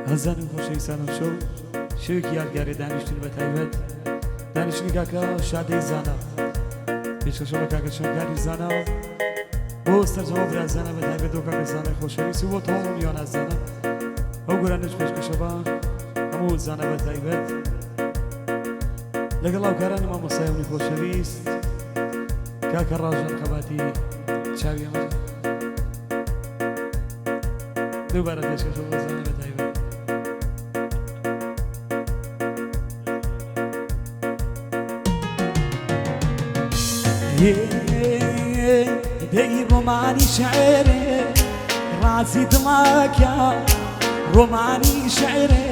هەزانم خۆشەویستانم شەو شەوێکی یادگاری دانیشتن بە تایبەت دانیشتنی کاکە شادەی زانا پێشکەشەوە کاکە شەنگاری زانا بۆ سەرجەوە برازانە بە تایبەت و کاکە زانای خۆشەویست و بۆ تەواو میوانە زانا ئەو گۆرانش پێشکەشەوە هەموو زانە بە تایبەت لەگەڵ هاوکارانی مامۆستایانی خۆشەویست کاکە ڕاژان خەباتی چاوی ئەمە دووبارە پێشکەشەوە بۆ زانە بە تایبەت دەی ڕۆمانی شعرێ ڕازی دڵاکە ڕۆمانی شعرێ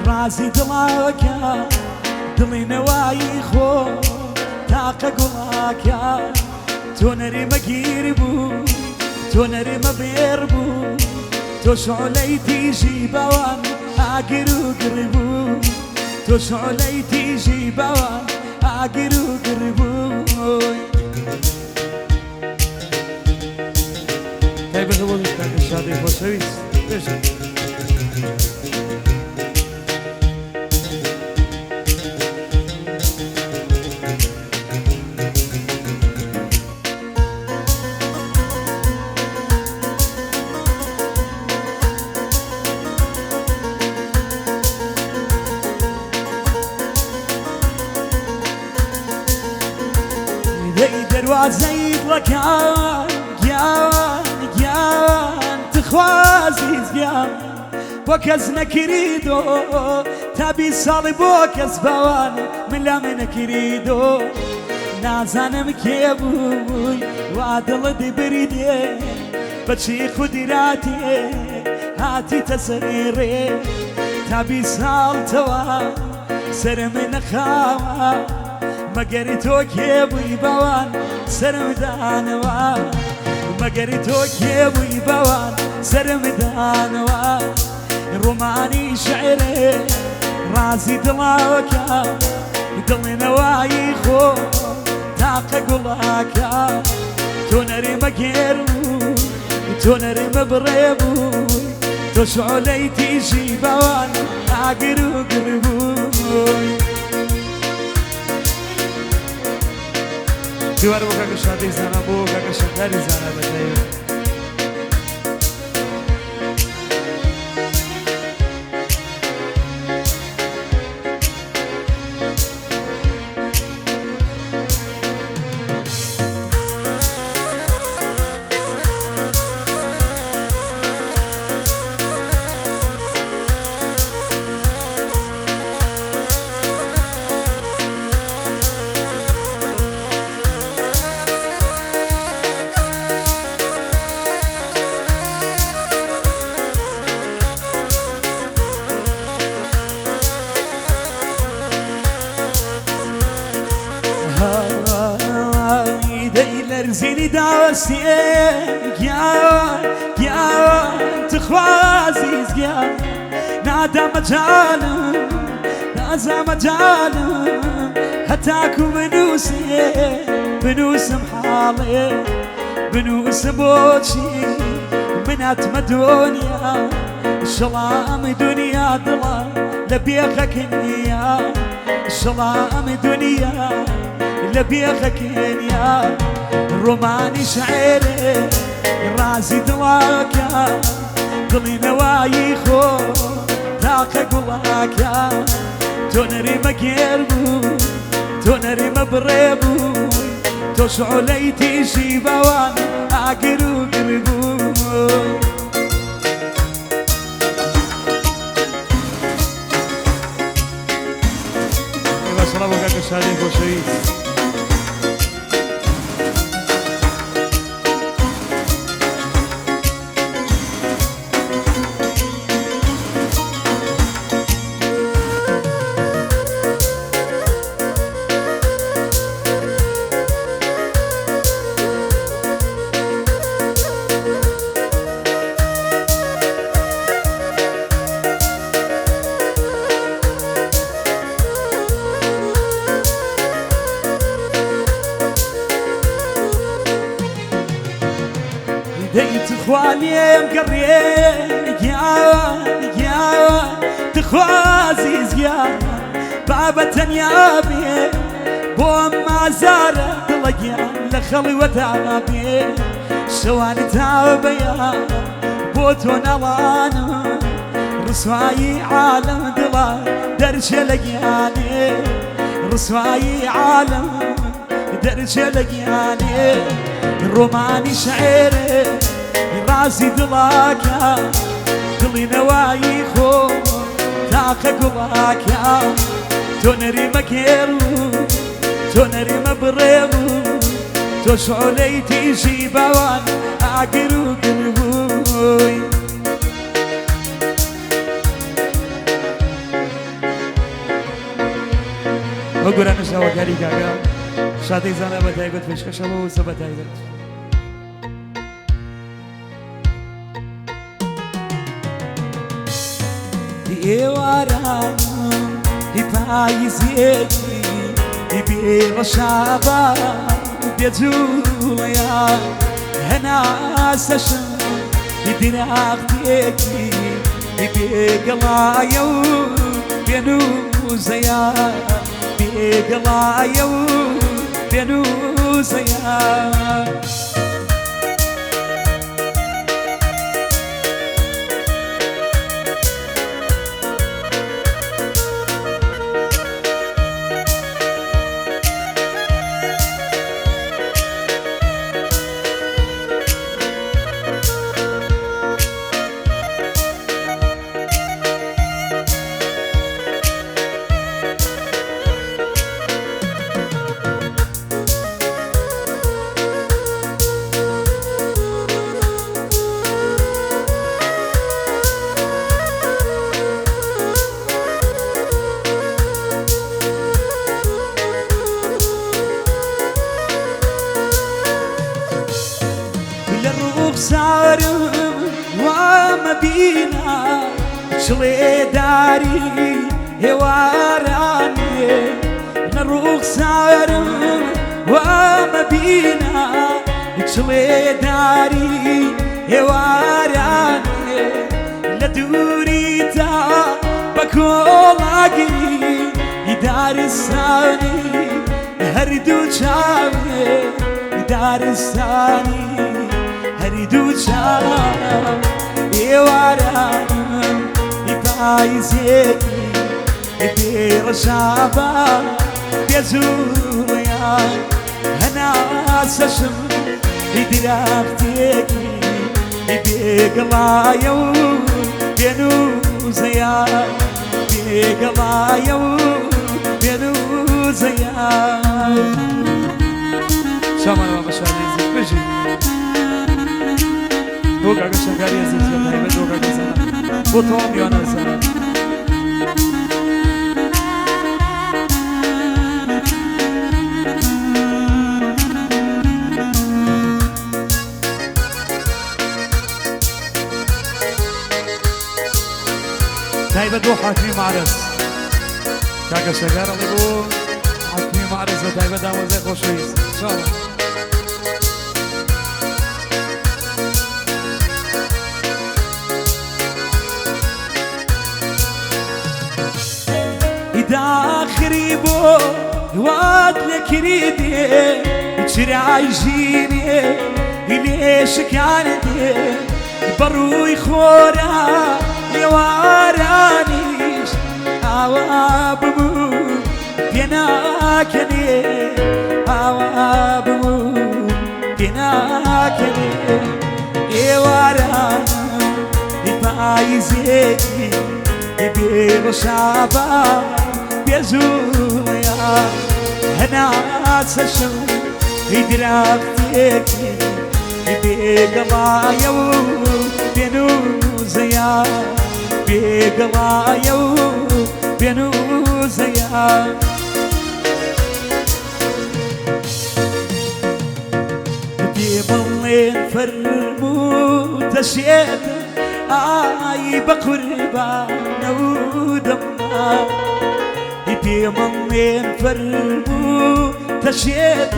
ڕازی دڵاکە دڵی نەوایی خۆ تاقە گوڵاکە تۆ نەرێمە گیر بوو تۆ نەرێمە بێر بوو تۆ شعلەی تیژی بەوان ئاگر و گر بوو تۆ شعلەی تیژی بەوان ئاگر و گر بوو تایبەتە بۆ کاکە شادەی خۆشەویست بێژە دەروازەی دڵەکان گیان گیان تخوازیز گیان بۆ کەس نەکریدۆ تا 20 ساڵی بۆ کەس بەوان من لا من نەکریدۆ نازانم کێ بووی وا دڵت بریدێ بەچی خودیراتێ هاتیتە سەری ڕێ تا 20 ساڵ تەوا سەرم نەخاوە مەگەری تۆ کێ بووی بەوان سەرمدانەوە مەگەری تۆ کێ بووی بەوان سەرمدانەوە ڕۆمانی شعرێ ڕازی دڵاوەکە دڵێنەوایی خۆ تاقە گوڵاکە تۆ نەرێمە گێر بوو تۆ نەرێمە بڕێ بووی تۆ شعلەی تیژی بەوان ئاگر و گر بووی دیوار بۆ کاکە شادەی زانا بۆ کاکە شەنگاری زانا بەتایبەت زینی داوەستێن گیان گیان تخوازیز گیان نادامە جانم نازامە جانم هەتاکو بنووسێ بنووسم حاڵێ بنووسم بۆچی من هاتمە دنیا شەڵامی دنیا دڵە لە بێخەکەنیا شەڵامی دنیا لە بێخەکەنیا ڕۆمانی شعرێ ڕازی دڵاکە دڵی نەوایی خۆ تاقە گوڵاکە تۆ نەرێمە گێر بوو تۆ نەرێمە بڕێ بوو تۆ شعلەی تیژی بەوان ئاگر و گر بوو ماشەڵڵا بۆ کاکە شادەی خۆشەویست دەیت خوالێم گەڕێ گیان گیان بتنيا بي بو ما زاره دلقيان لخلي وتعبي شواني تابيا بو تونالان رسواي عالم دلا درش لقياني رسواي عالم درش لقياني روماني شعيري راسي دلاكا دلي نواي خو تاقا قباكا تونري مكيرو تونري مبريرو تو شعولي تيجي بوان اقرو قلبوي وقرا نشاوة قاري قاقا شادي زانا بتايبت فشكا شبو سبتايبت يواران يبايزيكي يبيغ شابا بيجوليا هنا سشن يدراغتيكي يبيغ لايو بينوزيا بيغ لايو بينوزيا صارم وما بينا شلي داري هواراني نروح صارم وما بينا شلي داري هواراني لدوريتا بكولاقي يدار الساني هردو شامي يدار الساني هريدو شام يواران يبايزيكي يبير شابا بيزوليا هنا سشم يدراغتيكي يبيق لايو بينوزيا بيق لايو بينوزيا شامان بابا شاديزي بجي دوغا قشنگاری عزیز بتایی به دوغا گزنم بو توام یا نزنم تایی به دو حاکمی معرض که قشنگار علی بو حاکمی معرض و تایی به دوازه خوشویز انشاءالله داخري بو واد لكريدي تشري جيني ليش كانتي بروي خورا يوارانيش اوابو بيناكني اوابو بيناكني يواران يبايزيكي يبيغ شابا بيزوليا هنا سشم يدراغتيكي يبيغ لايو بينوزيا بيغ لايو بينوزيا بيملين فرمو تشيت اي بقربا نودمنا بيملين فرمو تشيت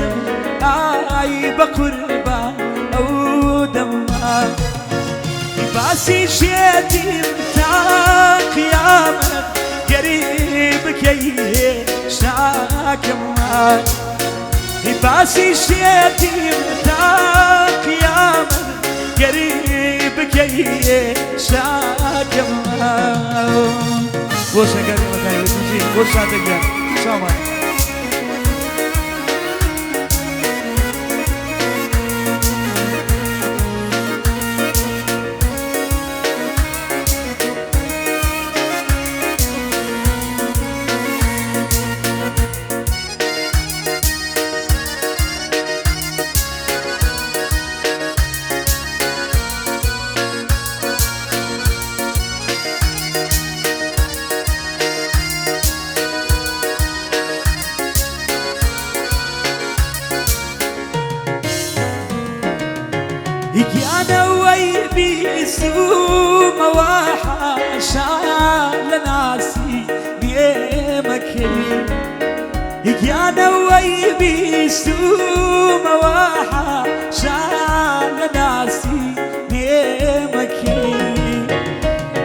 اي بقربا نودمنا باسي شيتي تا قيامك قريب كيه شاكما باسي شيتي متاك يا من قريبك يا شاكما وشا قريبك يا وجودي وشا تقدر شاما أنا ويبي سوم وحاشا لناسي بيمكي أنا ويبي سوم وحاشا لناسي بيمكي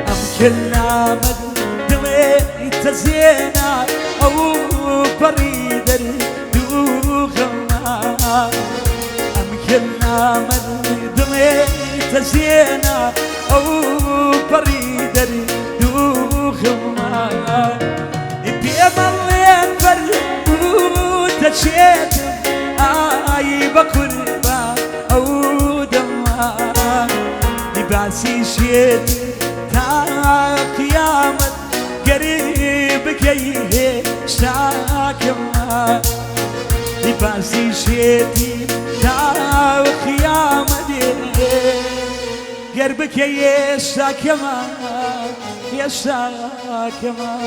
أم كلنا مدوي تزينا أو بريد دوغما أم كلنا تزينا أو بريد دوغما بيما اللين برد تشيت آي بقربا أو دما باسي شيت تا قيامت قريبك يهي شاكما باسي شيتي تا قيامت قربك يا شاكما يا شاكما.